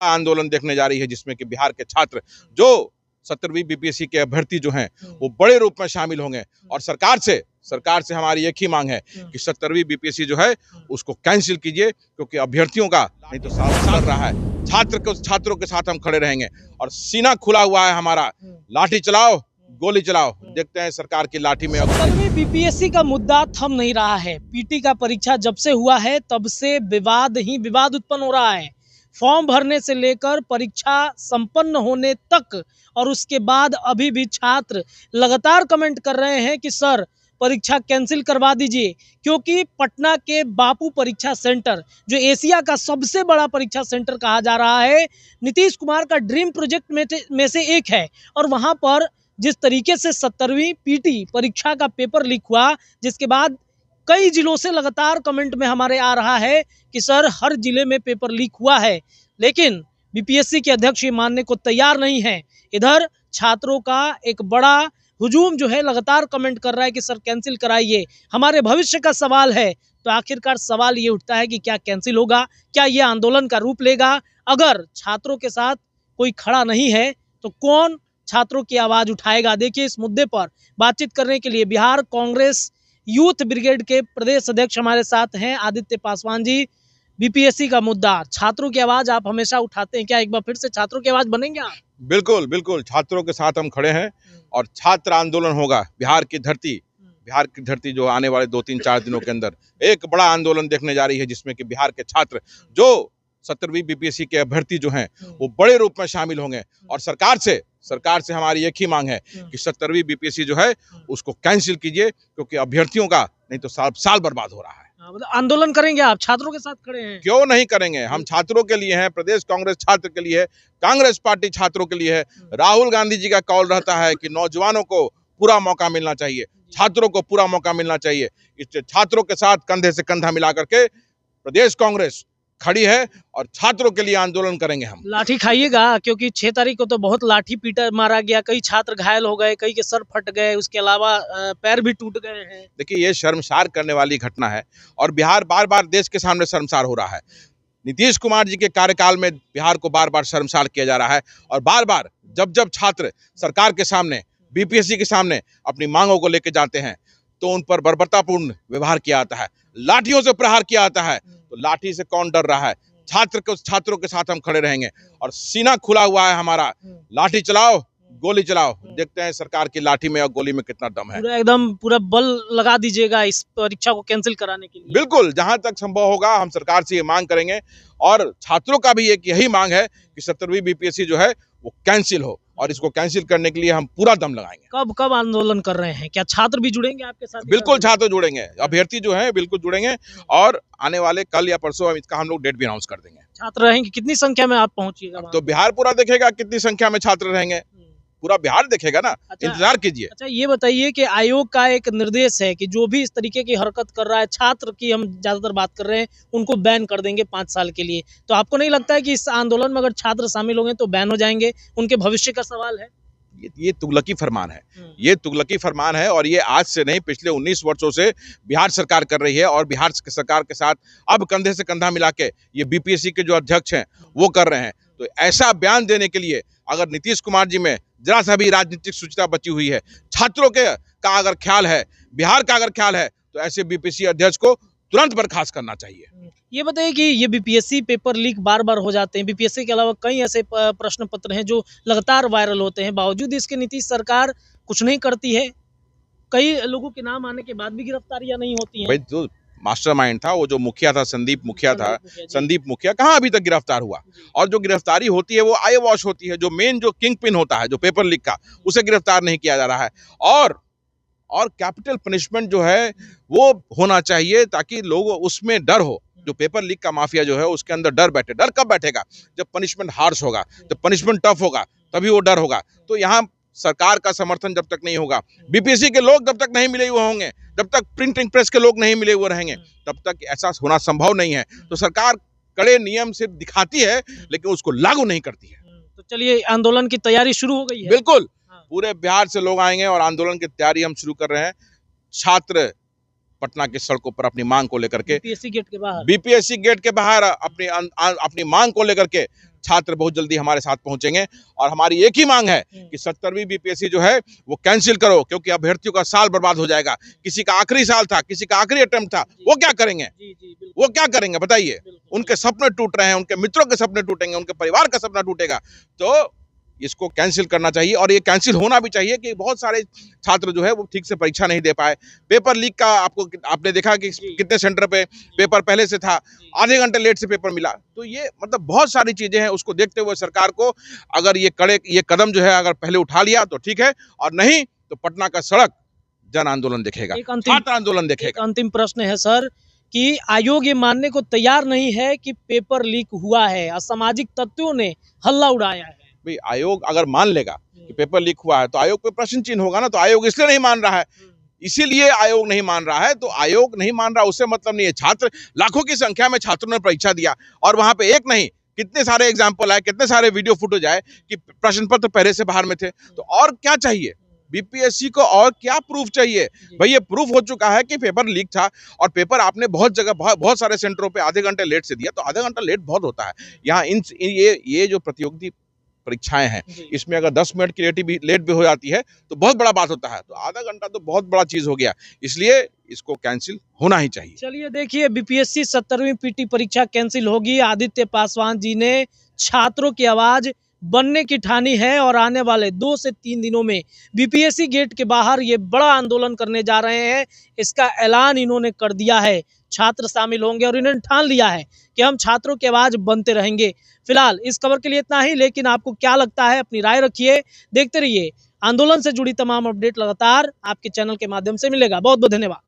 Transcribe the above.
आंदोलन देखने जा रही है, जिसमें कि बिहार के छात्र जो 17वीं बीपीएससी के अभ्यर्थी जो हैं वो बड़े रूप में शामिल होंगे। और सरकार से हमारी एक ही मांग है कि 17वीं बीपीएससी जो है उसको कैंसिल कीजिए, क्योंकि अभ्यर्थियों का नहीं तो साफ चल रहा है। छात्रों के साथ हम खड़े रहेंगे और सीना खुला हुआ है हमारा। लाठी चलाओ, गोली चलाओ, देखते हैं सरकार की लाठी में। 17वीं बीपीएससी का मुद्दा थम नहीं रहा है। पीटी का परीक्षा जब से हुआ है तब से विवाद ही विवाद उत्पन्न हो रहा है। फॉर्म भरने से लेकर परीक्षा संपन्न होने तक और उसके बाद अभी भी छात्र लगातार कमेंट कर रहे हैं कि सर परीक्षा कैंसिल करवा दीजिए, क्योंकि पटना के बापू परीक्षा सेंटर जो एशिया का सबसे बड़ा परीक्षा सेंटर कहा जा रहा है, नीतीश कुमार का ड्रीम प्रोजेक्ट में से एक है। और वहां पर जिस तरीके से 17वीं पीटी परीक्षा का पेपर लीक हुआ, जिसके बाद कई जिलों से लगातार कमेंट में हमारे आ रहा है कि सर हर जिले में पेपर लीक हुआ है, लेकिन बीपीएससी के अध्यक्ष ये मानने को तैयार नहीं है। इधर छात्रों का एक बड़ा हुजूम जो है लगातार कमेंट कर रहा है कि सर कैंसिल कराइए, हमारे भविष्य का सवाल है। तो आखिरकार सवाल ये उठता है कि क्या कैंसिल होगा, क्या ये आंदोलन का रूप लेगा? अगर छात्रों के साथ कोई खड़ा नहीं है तो कौन छात्रों की आवाज उठाएगा? देखिए, इस मुद्दे पर बातचीत करने के लिए बिहार कांग्रेस यूथ ब्रिगेड के प्रदेश अध्यक्ष हमारे साथ हैं, आदित्य पासवान जी। बीपीएससी का मुद्दा, छात्रों की आवाज आप हमेशा उठाते हैं, क्या एक बार फिर से छात्रों की आवाज बनेंगे आप? बिल्कुल बिल्कुल, छात्रों के साथ हम खड़े हैं और छात्र आंदोलन होगा। बिहार की धरती जो आने वाले 2-3-4 दिनों के अंदर एक बड़ा आंदोलन देखने जा रही है, जिसमें कि बिहार के छात्र जो 17वीं बीपीएससी के अभ्यर्थी जो हैं वो बड़े रूप में शामिल होंगे। और सरकार से हमारी एक ही मांग है कि 17वीं बीपीएससी जो है उसको कैंसिल कीजिए, क्योंकि अभ्यर्थियों का नहीं तो साल बर्बाद हो रहा है। मतलब आंदोलन करेंगे आप, छात्रों के साथ खड़े हैं? क्यों नहीं करेंगे, हम छात्रों के लिए हैं, प्रदेश कांग्रेस छात्र के लिए है, कांग्रेस पार्टी छात्रों के लिए है। राहुल गांधी जी का कॉल रहता है कि नौजवानों को पूरा मौका मिलना चाहिए, छात्रों को पूरा मौका मिलना चाहिए। इस छात्रों के साथ कंधे से कंधा मिला करके प्रदेश कांग्रेस खड़ी है और छात्रों के लिए आंदोलन करेंगे हम। लाठी खाइएगा, क्योंकि 6 तारीख को तो बहुत लाठी पीटा मारा गया, कई छात्र घायल हो गए, कई के सर फट गए, उसके अलावा पैर भी टूट गए हैं। देखिए, ये शर्मसार करने वाली घटना है और बिहार बार बार देश के सामने शर्मसार हो रहा है। नीतीश कुमार जी के कार्यकाल में बिहार को बार बार शर्मसार किया जा रहा है और बार बार जब छात्र सरकार के सामने, बीपीएससी के सामने अपनी मांगों को लेकर जाते हैं तो उन पर बर्बरतापूर्ण व्यवहार किया जाता है, लाठियों से प्रहार किया जाता है। तो लाठी से कौन डर रहा है? छात्रों के साथ हम खड़े रहेंगे और सीना खुला हुआ है हमारा। लाठी चलाओ, गोली चलाओ, देखते हैं सरकार की लाठी में और गोली में कितना दम है। पूरा बल लगा दीजिएगा इस परीक्षा को कैंसिल कराने के लिए? बिल्कुल, जहां तक संभव होगा हम सरकार से ये मांग करेंगे और छात्रों का भी एक यही मांग है कि 17वीं बीपीएससी जो है वो कैंसिल हो और इसको कैंसिल करने के लिए हम पूरा दम लगाएंगे। कब आंदोलन कर रहे हैं? क्या छात्र भी जुड़ेंगे आपके साथ? बिल्कुल, छात्र जुड़ेंगे, अभ्यर्थी जो है बिल्कुल जुड़ेंगे और आने वाले कल या परसों इसका हम लोग डेट भी अनाउंस कर देंगे। छात्र रहेंगे, कितनी संख्या में आप पहुंचिएगा? तो बिहार पूरा देखेगा कितनी संख्या में छात्र रहेंगे, पूरा बिहार देखेगा ना। अच्छा, इंतजार कीजिए। अच्छा, ये बताइए कि आयोग का एक निर्देश है कि जो भी इस तरीके की हरकत कर रहा है, छात्र की हम ज्यादातर बात कर रहे हैं, उनको बैन कर देंगे 5 साल के लिए। तो आपको नहीं लगता है कि इस आंदोलन में अगर छात्र शामिल होंगे तो बैन हो जाएंगे, उनके भविष्य का सवाल है? ये तुगलकी फरमान है, ये तुगलकी फरमान है और ये आज से नहीं, पिछले 19 वर्षों से बिहार सरकार कर रही है और बिहार सरकार के साथ अब कंधे से कंधा मिला के ये बीपीएससी के जो अध्यक्ष हैं वो कर रहे हैं। तो ऐसा बयान देने के लिए अगर नीतीश कुमार जी में जरा सा भी राजनीतिक सूचना बची हुई है, छात्रों का अगर ख्याल है, बिहार का अगर ख्याल है, तो ऐसे बीपीएससी अध्यक्ष को तुरंत बर्खास्त करना चाहिए। ये बताइए कि ये बीपीएससी पेपर लीक बार बार हो जाते हैं, बीपीएससी के अलावा कई ऐसे प्रश्न पत्र हैं जो लगातार वायरल होते हैं, बावजूद इसके नीतीश सरकार कुछ नहीं करती है। कई लोगों के नाम आने के बाद भी गिरफ्तारियां नहीं होती हैं। भाई, जो मास्टरमाइंड था, वो जो मुखिया था, संदीप मुखिया कहाँ अभी तक गिरफ्तार हुआ? और जो गिरफ्तारी होती है वो आई वॉश होती है। जो मेन जो किंग पिन होता है, जो पेपर लीक का, उसे गिरफ्तार नहीं किया जा रहा है। और कैपिटल पनिशमेंट जो है वो होना चाहिए ताकि लोगों उसमें डर हो। जो पेपर लीक का माफिया जो है उसके अंदर डर बैठे। डर कब बैठेगा? जब पनिशमेंट हार्श होगा, जब पनिशमेंट टफ होगा, तभी वो डर होगा। तो यहाँ सरकार का समर्थन जब तक नहीं होगा, बीपीएससी के लोग जब तक नहीं मिले हुए होंगे, जब तक प्रिंटिंग प्रेस के लोग नहीं मिले हुए रहेंगे, तब तक ऐसा होना संभव नहीं है। तो सरकार कड़े नियम से दिखाती है लेकिन उसको लागू नहीं करती है। तो चलिए, आंदोलन की तैयारी शुरू हो गई है? बिल्कुल, पूरे बिहार से लोग आएंगे और आंदोलन की तैयारी हम शुरू कर रहे हैं। छात्र पटना की सड़कों पर अपनी मांग को लेकर के, बीपीएससी गेट के बाहर बीपीएससी गेट के बाहर अपनी मांग को लेकर के छात्र बहुत जल्दी हमारे साथ पहुंचेंगे। और हमारी एक ही मांग है कि 70वीं बीपीएससी जो है वो कैंसिल करो, क्योंकि अभ्यर्थियों का साल बर्बाद हो जाएगा। किसी का आखिरी साल था, किसी का आखिरी अटेम्प्ट था, वो क्या करेंगे? वो क्या करेंगे बताइए? उनके सपने टूट रहे हैं, उनके मित्रों के सपने टूटेंगे, उनके परिवार का सपना टूटेगा। तो इसको कैंसिल करना चाहिए, और ये कैंसिल होना भी चाहिए कि बहुत सारे छात्र जो है वो ठीक से परीक्षा नहीं दे पाए। पेपर लीक का आपने देखा कि कितने सेंटर पे पेपर पहले से था, आधे घंटे लेट से पेपर मिला। तो ये मतलब बहुत सारी चीजें हैं, उसको देखते हुए सरकार को अगर ये कदम जो है अगर पहले उठा लिया तो ठीक है, और नहीं तो पटना का सड़क जन आंदोलन देखेगा, छात्र आंदोलन देखेगा। अंतिम प्रश्न है सर कि आयोग ये मानने को तैयार नहीं है कि पेपर लीक हुआ है, असामाजिक तत्वों ने हल्ला उड़ाया है। भाई आयोग अगर मान लेगा कि पेपर लीक हुआ है तो आयोग पे प्रश्न चिन्ह होगा ना। तो आयोग इसलिए नहीं मान रहा है, इसीलिए आयोग नहीं मान रहा है। तो आयोग नहीं मान रहा उससे मतलब नहीं है, छात्र लाखों की संख्या में छात्रों ने परीक्षा दिया, और वहां पे एक नहीं कितने सारे एग्जाम्पल आए, कितने सारे वीडियो फुटेज आए कि प्रश्न पत्र पहले से बाहर में थे। तो और क्या चाहिए बीपीएससी को, और क्या प्रूफ चाहिए? भाई ये प्रूफ हो चुका है कि पेपर लीक था, और पेपर आपने बहुत जगह बहुत सारे सेंटरों पे आधे घंटे लेट से दिया। तो आधा घंटा लेट बहुत होता है। यहाँ ये जो प्रतियोगिता परीक्षाएं हैं, इसमें अगर 10 मिनट की लेट भी हो जाती है तो बहुत बड़ा बात होता है। तो आधा घंटा तो बहुत बड़ा चीज हो गया, इसलिए इसको कैंसिल होना ही चाहिए। चलिए देखिए, बीपीएससी 70वीं पीटी परीक्षा कैंसिल होगी। आदित्य पासवान जी ने छात्रों की आवाज बनने की ठानी है, और आने वाले 2 से 3 दिनों में बीपीएससी गेट के बाहर ये बड़ा आंदोलन करने जा रहे हैं। इसका ऐलान इन्होंने कर दिया है, छात्र शामिल होंगे, और इन्होंने ठान लिया है कि हम छात्रों की आवाज बनते रहेंगे। फिलहाल इस खबर के लिए इतना ही, लेकिन आपको क्या लगता है अपनी राय रखिए। देखते रहिए, आंदोलन से जुड़ी तमाम अपडेट लगातार आपके चैनल के माध्यम से मिलेगा। बहुत बहुत धन्यवाद।